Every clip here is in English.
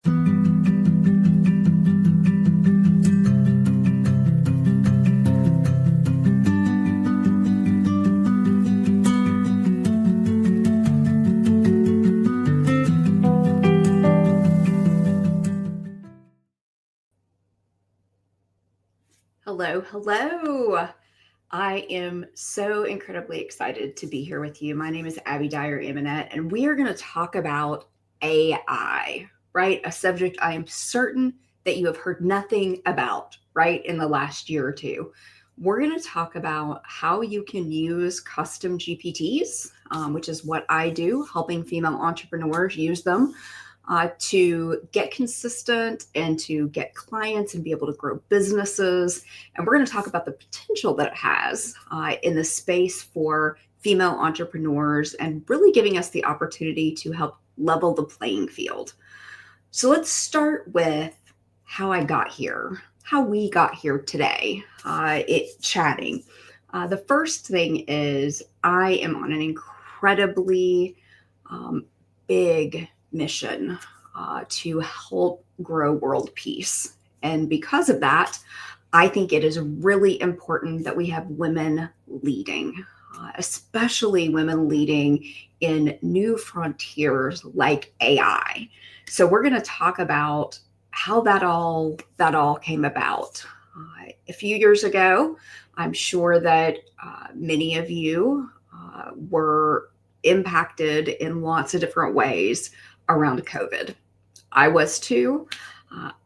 Hello, hello. I am so incredibly excited to be here with you. My name is Abbey Dyer-Amonette, and we are going to talk about AI, right? A subject I am certain that you have heard nothing about, right, in the last year or two. We're going to talk about how you can use custom GPTs, which is what I do, helping female entrepreneurs use them to get consistent and to get clients and be able to grow businesses. And we're going to talk about the potential that it has in the space for female entrepreneurs and really giving us the opportunity to help level the playing field. So let's start with how I got here, how we got here today, chatting. The first thing is I am on an incredibly big mission to help grow world peace. And because of that, I think it is really important that we have women leading, especially women leading in new frontiers like AI. So we're going to talk about how that all came about. A few years ago, I'm sure that many of you were impacted in lots of different ways around COVID. I was too.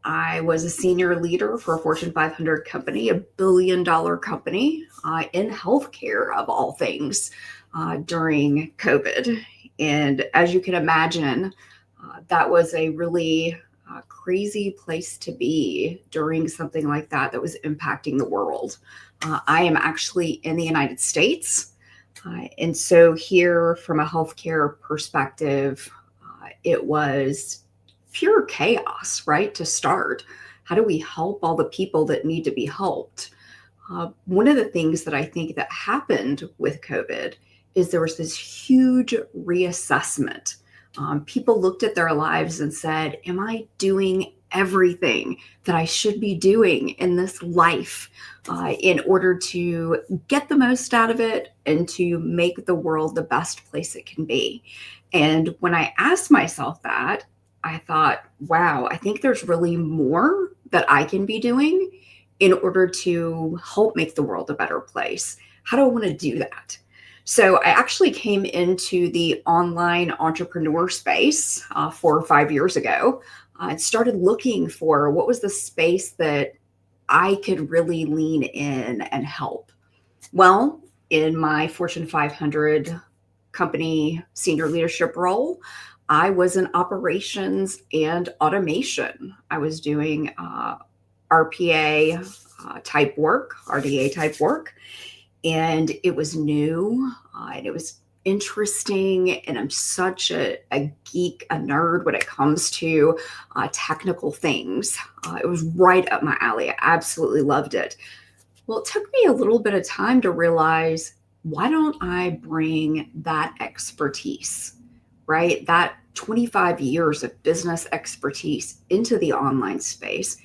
I was a senior leader for a Fortune 500 company, $1 billion company in healthcare of all things during COVID. And as you can imagine, that was a really crazy place to be during something like that was impacting the world. I am actually in the United States. And so here from a healthcare perspective, it was pure chaos, right? To start, how do we help all the people that need to be helped? One of the things that I think that happened with COVID is there was this huge reassessment. People looked at their lives and said, am I doing everything that I should be doing in this life in order to get the most out of it and to make the world the best place it can be? And when I asked myself that, I thought, wow, I think there's really more that I can be doing in order to help make the world a better place. How do I want to do that? So I actually came into the online entrepreneur space 4 or 5 years ago. I started looking for what was the space that I could really lean in and help. Well, in my Fortune 500 company senior leadership role, I was in operations and automation. I was doing RPA type work, RDA type work, and it was new and it was interesting. And I'm such a geek, a nerd when it comes to technical things. It was right up my alley. I absolutely loved it. Well, it took me a little bit of time to realize, why don't I bring that expertise, right? That 25 years of business expertise into the online space,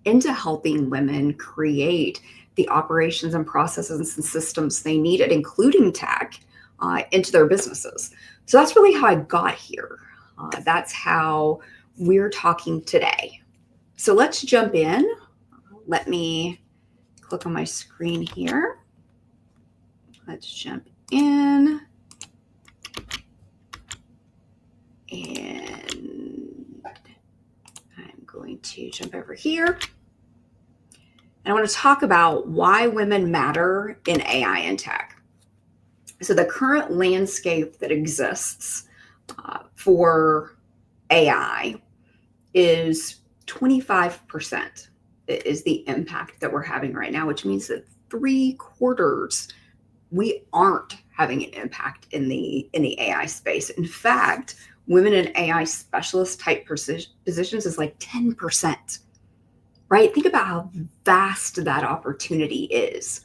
into helping women create the operations and processes and systems they needed, including tech, into their businesses. So that's really how I got here. That's how we're talking today. So let's jump in. Let me click on my screen here. Let's jump in. And I'm going to jump over here. And I want to talk about why women matter in AI and tech. So the current landscape that exists for AI is 25% is the impact that we're having right now, which means that 3/4 we aren't having an impact in the AI space. In fact, women in AI specialist type positions is like 10%, right? Think about how vast that opportunity is.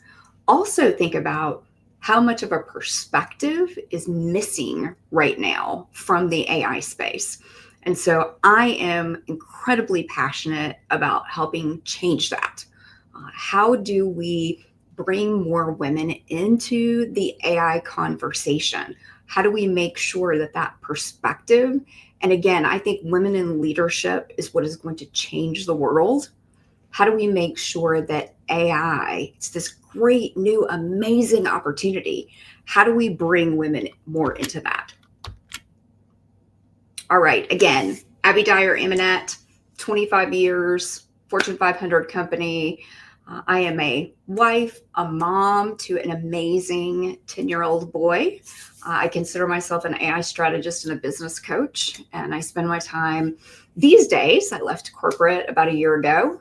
Also think about how much of a perspective is missing right now from the AI space. And so I am incredibly passionate about helping change that. How do we bring more women into the AI conversation? How do we make sure that that perspective, and again, I think women in leadership is what is going to change the world. How do we make sure that AI, it's this great, new, amazing opportunity? How do we bring women more into that? All right, again, Abbey Dyer-Amonette, 25 years, Fortune 500 company. I am a wife, a mom to an amazing 10-year-old boy. I consider myself an AI strategist and a business coach, and I spend my time these days, I left corporate about a year ago,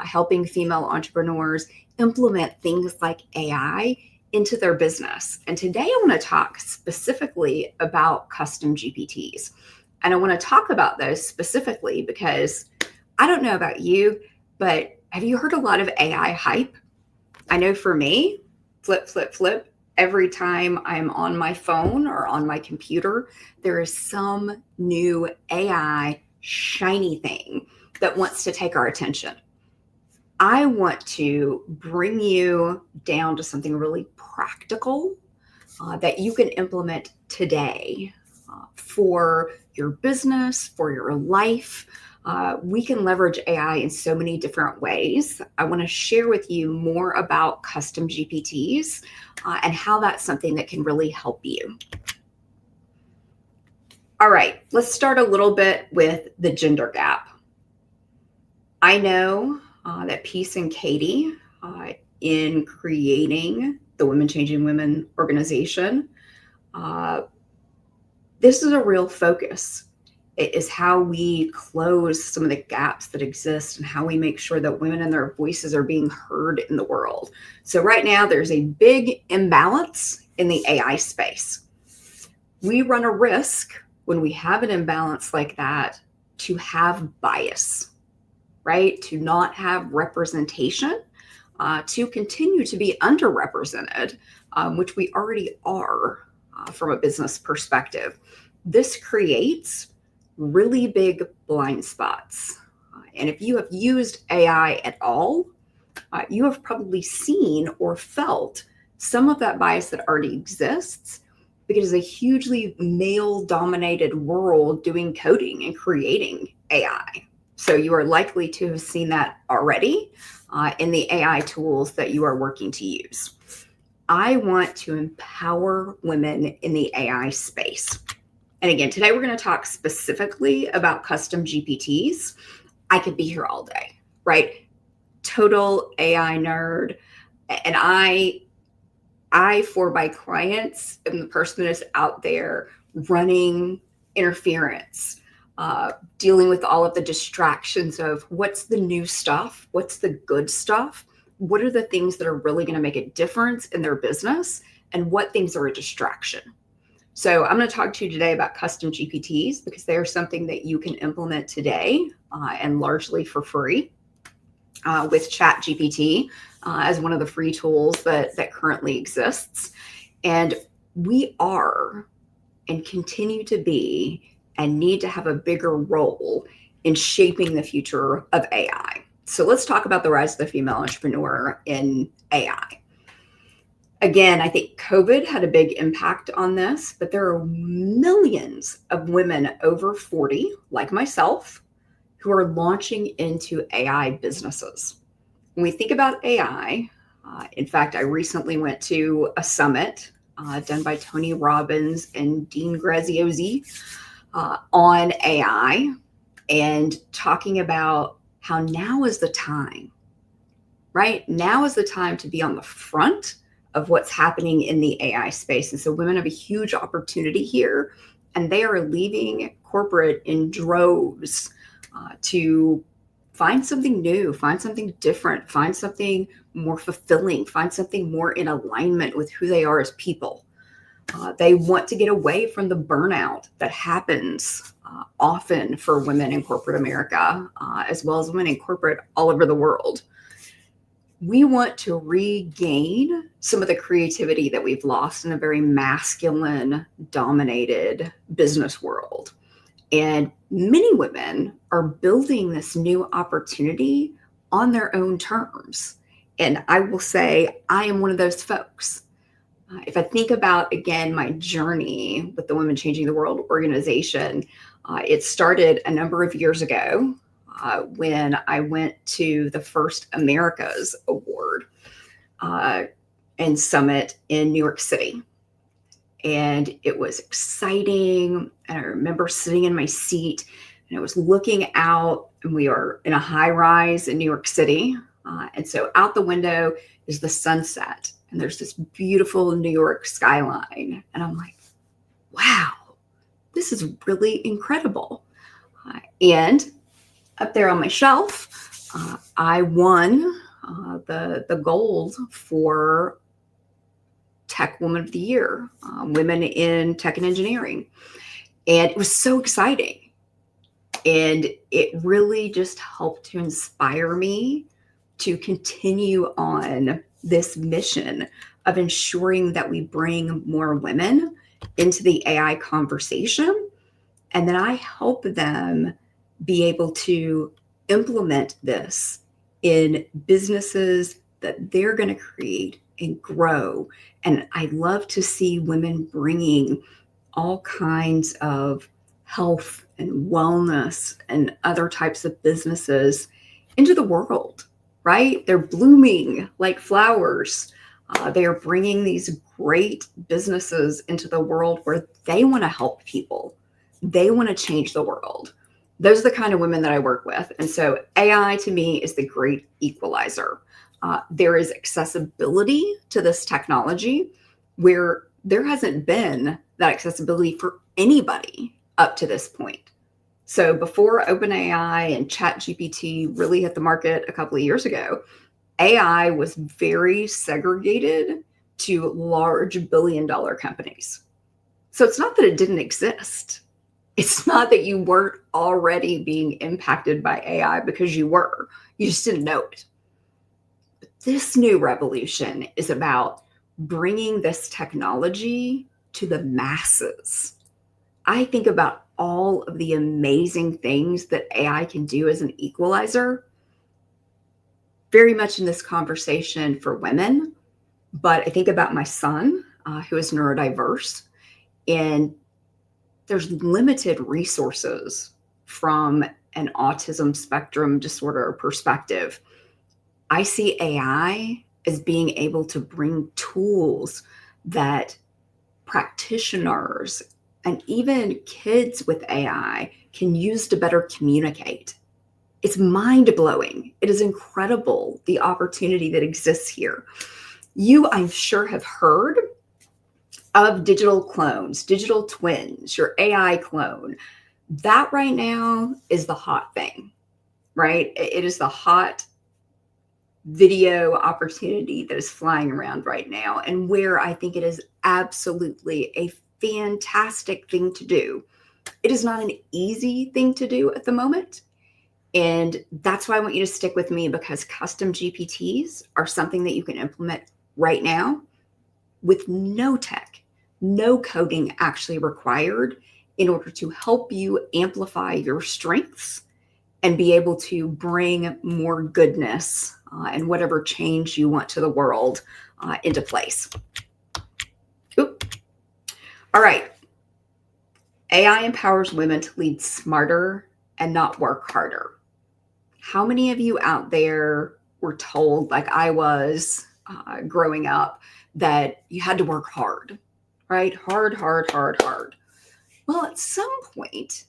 helping female entrepreneurs implement things like AI into their business. And today I want to talk specifically about custom GPTs. And I want to talk about those specifically because I don't know about you, but have you heard a lot of AI hype? I know for me, flip, flip, flip. Every time I'm on my phone or on my computer, there is some new AI shiny thing that wants to take our attention. I want to bring you down to something really practical that you can implement today for your business, for your life. We can leverage AI in so many different ways. I want to share with you more about custom GPTs and how that's something that can really help you. All right, let's start a little bit with the gender gap. I know that Peace and Katie, in creating the Women Changing Women organization, this is a real focus. It is how we close some of the gaps that exist and how we make sure that women and their voices are being heard in the world. So right now, there's a big imbalance in the AI space. We run a risk when we have an imbalance like that to have bias, right? To not have representation, to continue to be underrepresented, which we already are from a business perspective. This creates really big blind spots. And if you have used AI at all, you have probably seen or felt some of that bias that already exists because it's a hugely male-dominated world doing coding and creating AI. So you are likely to have seen that already in the AI tools that you are working to use. I want to empower women in the AI space. And again, today we're going to talk specifically about custom GPTs. I could be here all day, right? Total AI nerd. And I for my clients, am the person that is out there running interference, dealing with all of the distractions of what's the new stuff, what's the good stuff, what are the things that are really going to make a difference in their business, and what things are a distraction. So I'm going to talk to you today about custom GPTs because they are something that you can implement today and largely for free with ChatGPT as one of the free tools that currently exists. And we are and continue to be and need to have a bigger role in shaping the future of AI. So let's talk about the rise of the female entrepreneur in AI. Again, I think COVID had a big impact on this, but there are millions of women over 40, like myself, who are launching into AI businesses. When we think about AI, in fact, I recently went to a summit done by Tony Robbins and Dean Graziosi on AI and talking about how now is the time, right? Now is the time to be on the front of what's happening in the AI space. And so women have a huge opportunity here, and they are leaving corporate in droves to find something new, find something different, find something more fulfilling, find something more in alignment with who they are as people. They want to get away from the burnout that happens often for women in corporate America, as well as women in corporate all over the world. We want to regain some of the creativity that we've lost in a very masculine dominated business world. And many women are building this new opportunity on their own terms. And I will say, I am one of those folks. If I think about, again, my journey with the Women Changing the World organization, it started a number of years ago when I went to the first America's Award and Summit in New York City. And it was exciting. And I remember sitting in my seat and I was looking out, and we are in a high rise in New York City. And so out the window is the sunset, and there's this beautiful New York skyline. And I'm like, wow, this is really incredible. And up there on my shelf, I won the gold for Tech Woman of the Year, Women in Tech and Engineering. And it was so exciting. And it really just helped to inspire me to continue on this mission of ensuring that we bring more women into the AI conversation, and that I help them be able to implement this in businesses that they're going to create and grow. And I love to see women bringing all kinds of health and wellness and other types of businesses into the world, right? They're blooming like flowers. They are bringing these great businesses into the world where they want to help people. They want to change the world. Those are the kind of women that I work with. And so AI to me is the great equalizer. There is accessibility to this technology where there hasn't been that accessibility for anybody up to this point. So before OpenAI and ChatGPT really hit the market a couple of years ago, AI was very segregated to large billion-dollar companies. So it's not that it didn't exist. It's not that you weren't already being impacted by AI, because you were. You just didn't know it. But this new revolution is about bringing this technology to the masses. I think about all of the amazing things that AI can do as an equalizer, very much in this conversation for women. But I think about my son, who is neurodiverse, and there's limited resources from an autism spectrum disorder perspective. I see AI as being able to bring tools that practitioners and even kids with AI can use to better communicate. It's mind-blowing. It is incredible, the opportunity that exists here. You, I'm sure, have heard of digital clones, digital twins, your AI clone. That right now is the hot thing, right? It is the hot video opportunity that is flying around right now, and where I think it is absolutely a fantastic thing to do. It is not an easy thing to do at the moment. And that's why I want you to stick with me, because custom GPTs are something that you can implement right now with no tech, no coding actually required, in order to help you amplify your strengths and be able to bring more goodness and whatever change you want to the world into place. Oop. All right. AI empowers women to lead smarter and not work harder. How many of you out there were told, like I was growing up, that you had to work hard, right? Hard. Well, at some point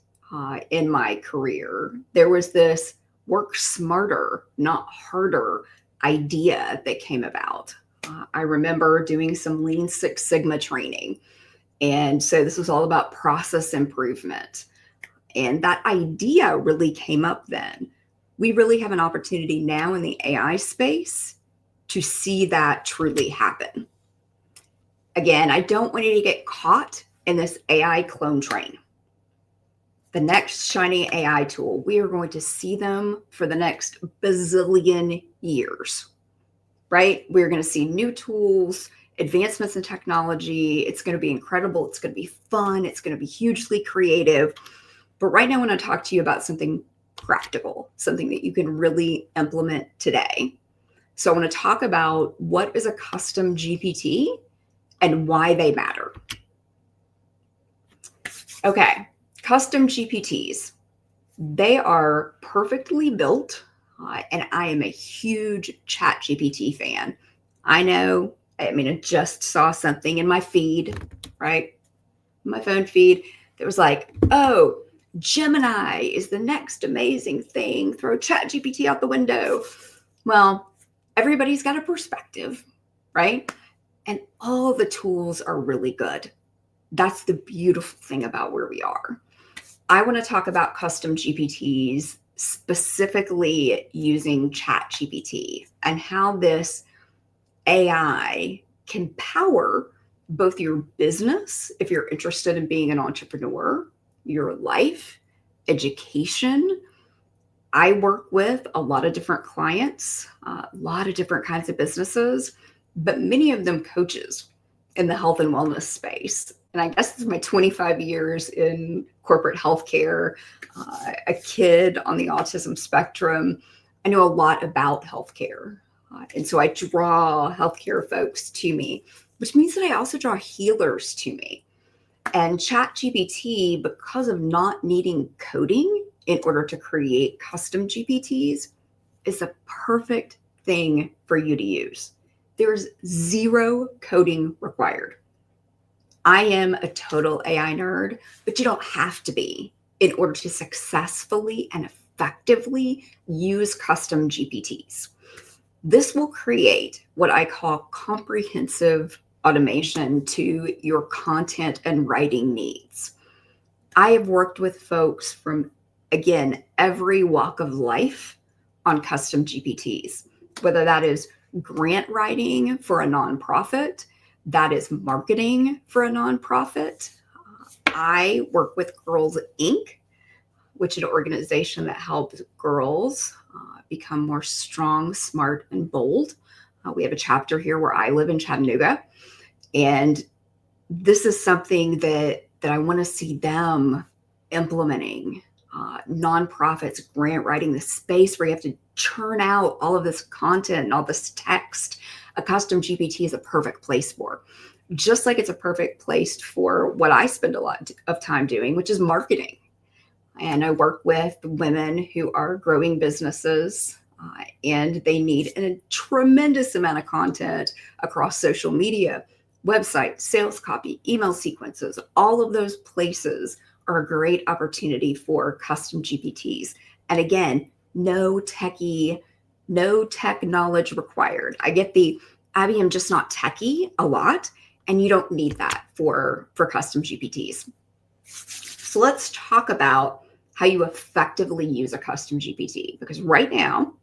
in my career, there was this work smarter, not harder idea that came about. I remember doing some Lean Six Sigma training. And so this was all about process improvement. And that idea really came up then. We really have an opportunity now in the AI space to see that truly happen. Again, I don't want you to get caught in this AI clone train. The next shiny AI tool, we are going to see them for the next bazillion years, right? We're going to see new tools, advancements in technology. It's going to be incredible. It's going to be fun. It's going to be hugely creative. But right now, I want to talk to you about something practical, something that you can really implement today. So I want to talk about what is a custom GPT and why they matter. Okay, custom GPTs. They are perfectly built, and I am a huge Chat GPT fan. I know, I just saw something in my feed, right? My phone feed that was like, oh, Gemini is the next amazing thing. Throw Chat GPT out the window. Well, everybody's got a perspective, right? And all the tools are really good. That's the beautiful thing about where we are. I want to talk about custom GPTs, specifically using ChatGPT, and how this AI can power both your business, if you're interested in being an entrepreneur, your life, education. I work with a lot of different clients, a lot of different kinds of businesses, but many of them coaches in the health and wellness space. And I guess this is my 25 years in corporate healthcare, a kid on the autism spectrum. I know a lot about healthcare. And so I draw healthcare folks to me, which means that I also draw healers to me. And ChatGPT, because of not needing coding in order to create custom GPTs, is a perfect thing for you to use. There's zero coding required. I am a total AI nerd, but you don't have to be in order to successfully and effectively use custom GPTs. This will create what I call comprehensive automation to your content and writing needs. I have worked with folks from, again, every walk of life on custom GPTs, whether that is grant writing for a nonprofit, that is marketing for a nonprofit. I work with Girls Inc., which is an organization that helps girls become more strong, smart, and bold. We have a chapter here where I live in Chattanooga. And this is something that I want to see them implementing. Nonprofits, grant writing, the space where you have to churn out all of this content and all this text. A custom GPT is a perfect place for. Just like it's a perfect place for what I spend a lot of time doing, which is marketing. And I work with women who are growing businesses, and they need a tremendous amount of content across social media, website, sales copy, email sequences. All of those places are a great opportunity for custom GPTs. And again, no tech knowledge required. I get the, Abby, I'm just not techie a lot, and you don't need that for custom GPTs. So let's talk about how you effectively use a custom GPT, because right now,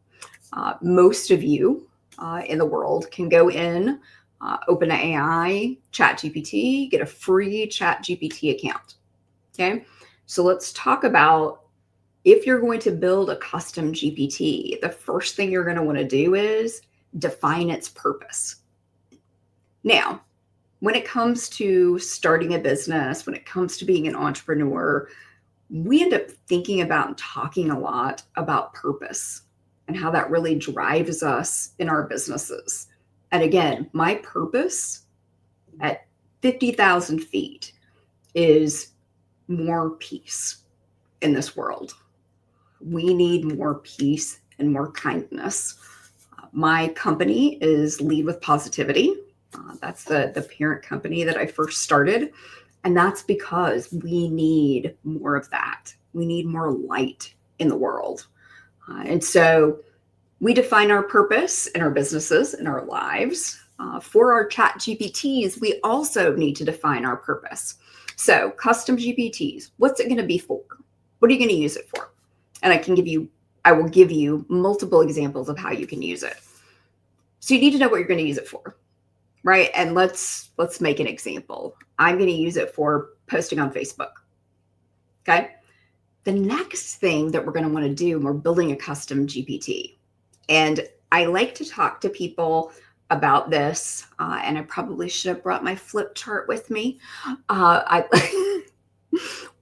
most of you in the world can go in, open an AI, ChatGPT, get a free ChatGPT account. Okay, so let's talk about, if you're going to build a custom GPT, the first thing you're going to want to do is define its purpose. Now, when it comes to starting a business, when it comes to being an entrepreneur, we end up thinking about and talking a lot about purpose and how that really drives us in our businesses. And again, my purpose at 50,000 feet is more peace in this world. We need more peace and more kindness. My company is Lead with Positivity. That's the parent company that I first started. And that's because we need more of that. We need more light in the world. And so we define our purpose in our businesses, in our lives. For our chat GPTs, we also need to define our purpose. So custom GPTs, what's it going to be for? What are you going to use it for? And I will give you multiple examples of how you can use it. So you need to know what you're going to use it for. Right. And let's make an example. I'm going to use it for posting on Facebook. Okay. The next thing that we're going to want to do, we're building a custom GPT. And I like to talk to people about this. And I probably should have brought my flip chart with me.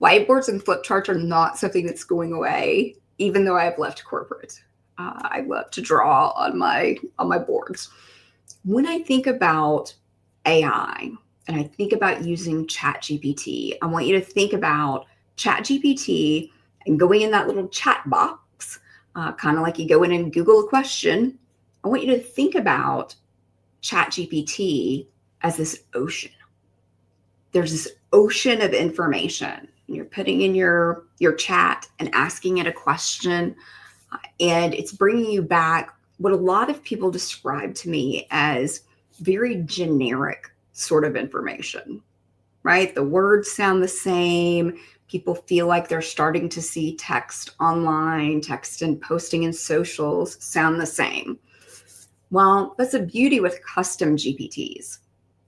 Whiteboards and flip charts are not something that's going away, even though I have left corporate. I love to draw on my boards. When I think about AI and I think about using ChatGPT, I want you to think about ChatGPT and going in that little chat box, kind of like you go in and Google a question. I want you to think about ChatGPT as this ocean. There's this ocean of information. You're putting in your chat and asking it a question, and it's bringing you back what a lot of people describe to me as very generic sort of information, right? The words sound the same. People feel like they're starting to see text online, text and posting in socials sound the same. Well, that's the beauty with custom GPTs.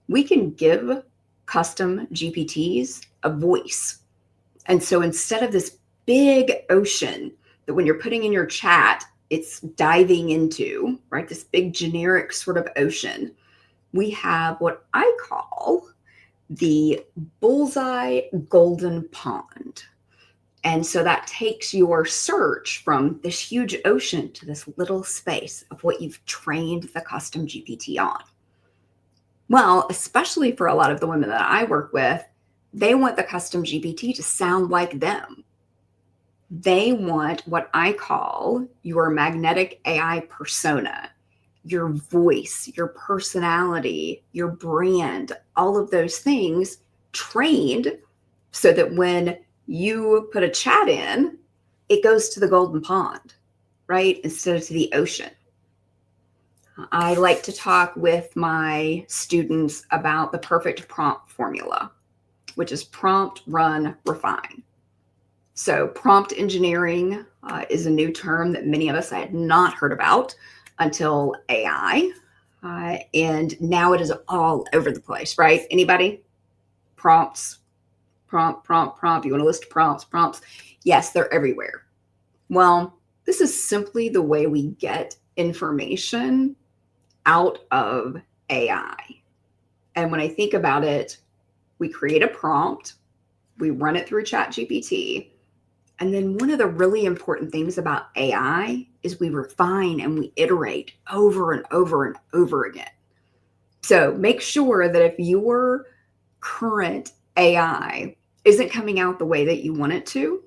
We can give custom GPTs a voice. And so instead of this big ocean that when you're putting in your chat, it's diving into, right? This big generic sort of ocean. We have what I call the bullseye golden pond. And so that takes your search from this huge ocean to this little space of what you've trained the custom GPT on. Well, especially for a lot of the women that I work with, they want the custom GPT to sound like them. They want what I call your magnetic AI persona, your voice, your personality, your brand, all of those things trained so that when you put a chat in, it goes to the golden pond, right? Instead of to the ocean. I like to talk with my students about the perfect prompt formula, which is prompt, run, refine. So prompt engineering is a new term that many of us had not heard about until AI. And now it is all over the place, right? Anybody? Prompts, prompt. You want to list prompts? Yes, they're everywhere. Well, this is simply the way we get information out of AI. And when I think about it, we create a prompt, we run it through ChatGPT, and then one of the really important things about AI is we refine and we iterate over and over and over again. So make sure that if your current AI isn't coming out the way that you want it to,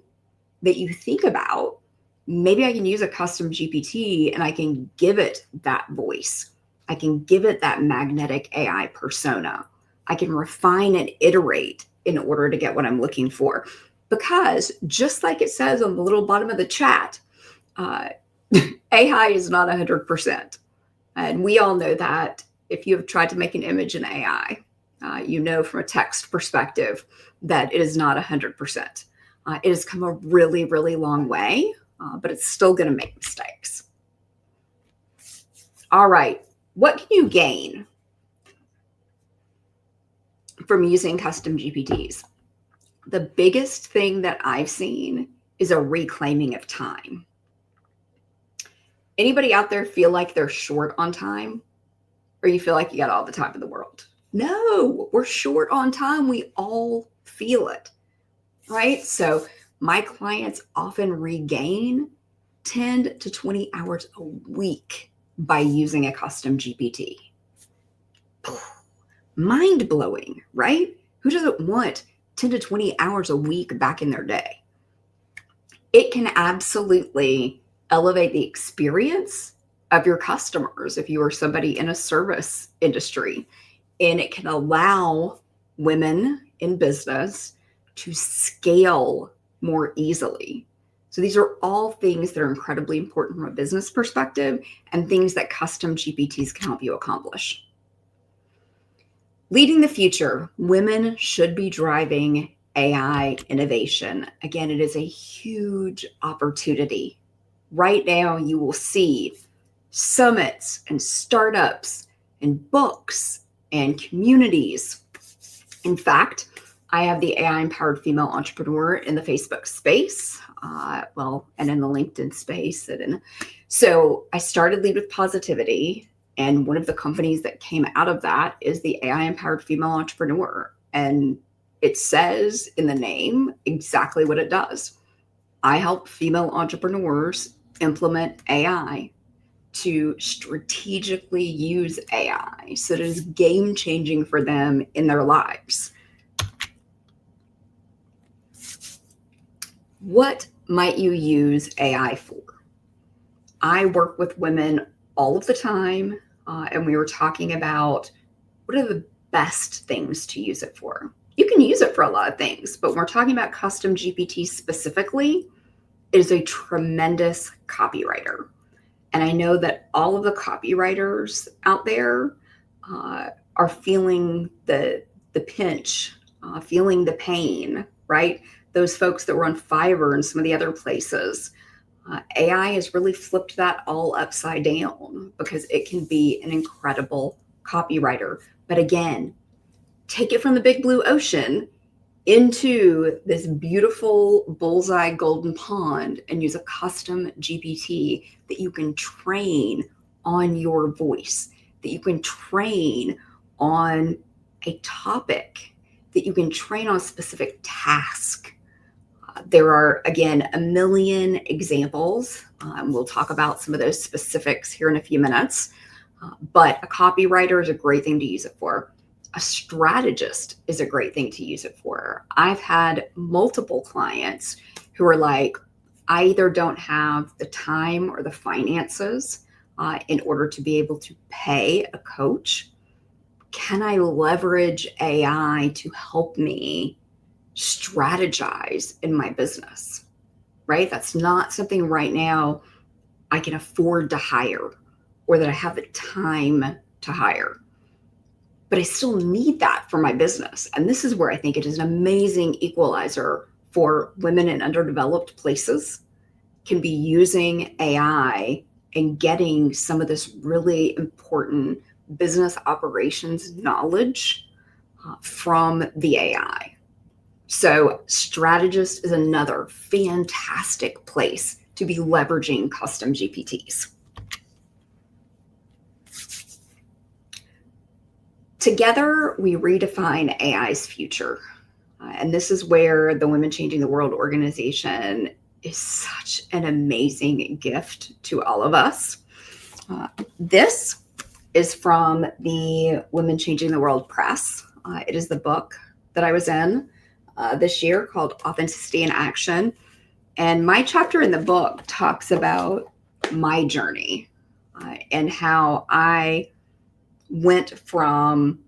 that you think about, maybe I can use a custom GPT and I can give it that voice. I can give it that magnetic AI persona. I can refine and iterate in order to get what I'm looking for. Because just like it says on the little bottom of the chat, AI is not 100%. And we all know that if you have tried to make an image in AI, you know from a text perspective that it is not 100%. It has come a really, really long way, but it's still going to make mistakes. All right. What can you gain from using custom GPTs? The biggest thing that I've seen is a reclaiming of time. Anybody out there feel like they're short on time? Or you feel like you got all the time in the world? No, we're short on time. We all feel it, right? So my clients often regain 10 to 20 hours a week by using a custom GPT. Mind blowing, right? Who doesn't want 10 to 20 hours a week back in their day? It can absolutely elevate the experience of your customers if you are somebody in a service industry. And it can allow women in business to scale more easily. So these are all things that are incredibly important from a business perspective and things that custom GPTs can help you accomplish. Leading the future, women should be driving AI innovation. Again, it is a huge opportunity. Right now, you will see summits and startups and books and communities. In fact, I have the AI Empowered Female Entrepreneur in the Facebook space, and in the LinkedIn space. So I started Lead with Positivity, and one of the companies that came out of that is the AI Empowered Female Entrepreneur. And It says in the name exactly what it does. I help female entrepreneurs implement AI to strategically use AI so that it is game changing for them in their lives. What might you use AI for? I work with women all of the time, and we were talking about what are the best things to use it for. You can use it for a lot of things, but when we're talking about custom GPT specifically, it is a tremendous copywriter. And I know that all of the copywriters out there are feeling the pinch, feeling the pain, right? Those folks that were on Fiverr and some of the other places. AI has really flipped that all upside down because it can be an incredible copywriter. But again, take it from the big blue ocean into this beautiful bullseye golden pond and use a custom GPT that you can train on your voice, that you can train on a topic, that you can train on a specific task. There are, again, a million examples. We'll talk about some of those specifics here in a few minutes. But a copywriter is a great thing to use it for. A strategist is a great thing to use it for. I've had multiple clients who are like, I either don't have the time or the finances in order to be able to pay a coach. Can I leverage AI to help me strategize in my business? Right? That's not something right now I can afford to hire or that I have the time to hire. But I still need that for my business. And this is where I think it is an amazing equalizer for women in underdeveloped places can be using AI and getting some of this really important business operations knowledge from the AI. So strategist is another fantastic place to be leveraging custom GPTs. Together, we redefine AI's future. And this is where the Women Changing the World organization is such an amazing gift to all of us. This is from the Women Changing the World Press. It is the book that I was in this year called Authenticity in Action. And my chapter in the book talks about my journey and how I went from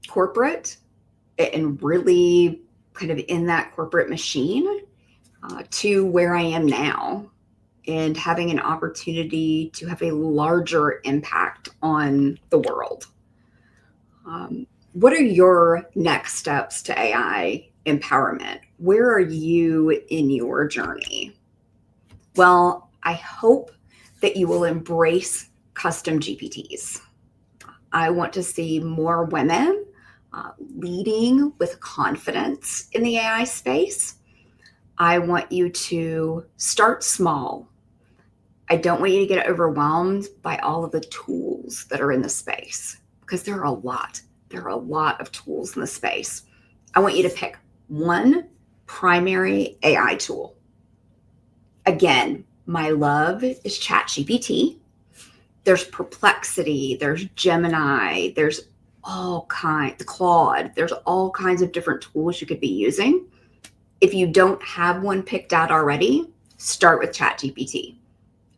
corporate and really kind of in that corporate machine to where I am now and having an opportunity to have a larger impact on the world. What are your next steps to AI empowerment? Where are you in your journey? Well, I hope that you will embrace custom GPTs. I want to see more women leading with confidence in the AI space. I want you to start small. I don't want you to get overwhelmed by all of the tools that are in the space because there are a lot. There are a lot of tools in the space. I want you to pick one primary AI tool. Again, my love is ChatGPT. There's Perplexity, there's Gemini, there's all kinds, Claude, there's all kinds of different tools you could be using. If you don't have one picked out already, start with ChatGPT.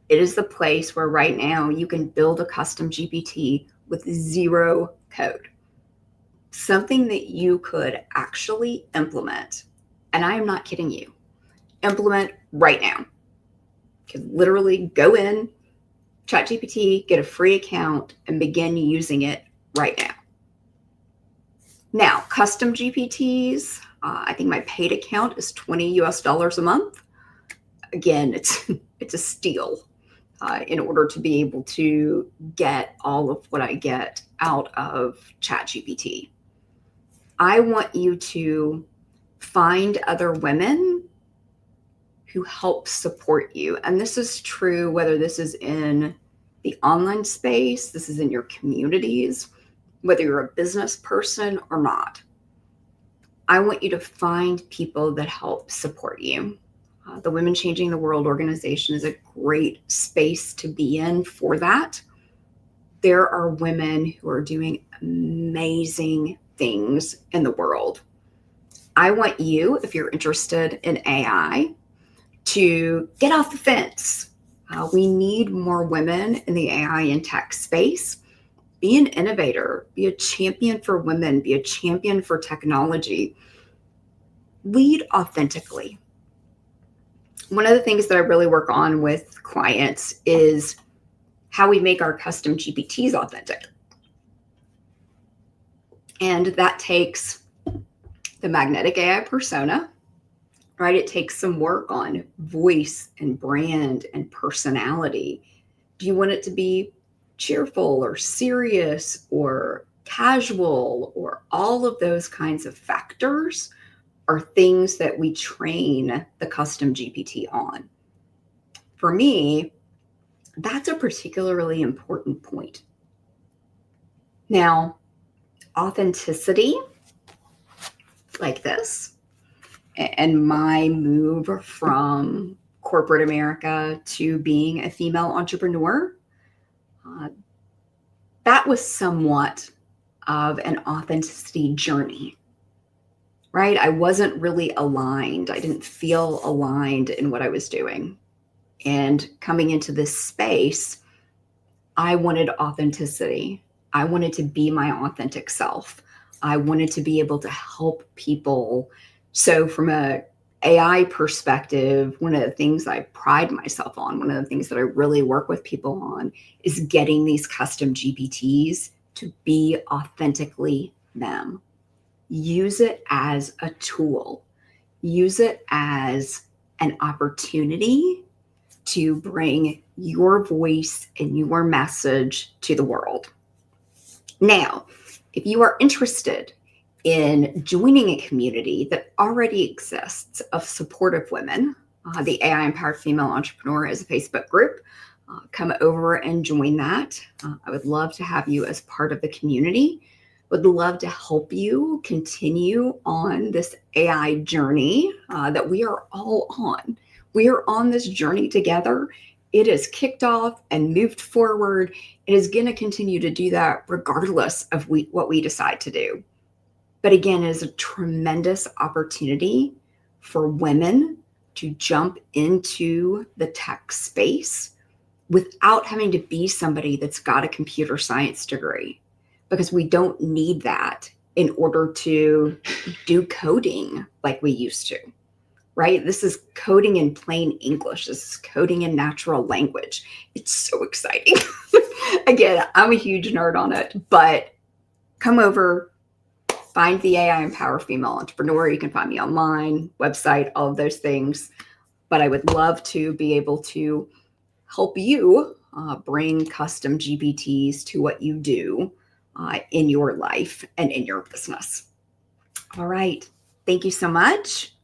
It is the place where right now you can build a custom GPT with zero code. Something that you could actually implement, and I am not kidding you, implement right now. You can literally go in, ChatGPT, get a free account, and begin using it right now. Now, custom GPTs, I think my paid account is $20 US a month. Again, it's a steal in order to be able to get all of what I get out of ChatGPT. I want you to find other women who help support you. And this is true whether this is in the online space, this is in your communities, whether you're a business person or not. I want you to find people that help support you. The Women Changing the World organization is a great space to be in for that. There are women who are doing amazing things in the world. I want you, if you're interested in AI, to get off the fence. We need more women in the AI and tech space. Be an innovator, be a champion for women, be a champion for technology. Lead authentically. One of the things that I really work on with clients is how we make our custom GPTs authentic. And that takes the magnetic AI persona, right? It takes some work on voice and brand and personality. Do you want it to be cheerful or serious or casual, or all of those kinds of factors are things that we train the custom GPT on. For me, that's a particularly important point. Now, authenticity, like this, and my move from corporate America to being a female entrepreneur, that was somewhat of an authenticity journey, right? I wasn't really aligned. I didn't feel aligned in what I was doing. And coming into this space, I wanted authenticity. I wanted to be my authentic self. I wanted to be able to help people. So from a AI perspective, one of the things I pride myself on, one of the things that I really work with people on, is getting these custom GPTs to be authentically them. Use it as a tool. Use it as an opportunity to bring your voice and your message to the world. Now, if you are interested in joining a community that already exists of supportive women, the AI Empowered Female Entrepreneur is a Facebook group. Come over and join that. I would love to have you as part of the community. Would love to help you continue on this AI journey that we are all on. We are on this journey together. It is kicked off and moved forward. It is going to continue to do that regardless of what we decide to do. But again, it is a tremendous opportunity for women to jump into the tech space without having to be somebody that's got a computer science degree, because we don't need that in order to do coding like we used to, right? This is coding in plain English. This is coding in natural language. It's so exciting. Again, I'm a huge nerd on it, but come over, find the AI Empower Female Entrepreneur. You can find me online, website, all of those things. But I would love to be able to help you bring custom GPTs to what you do in your life and in your business. All right. Thank you so much.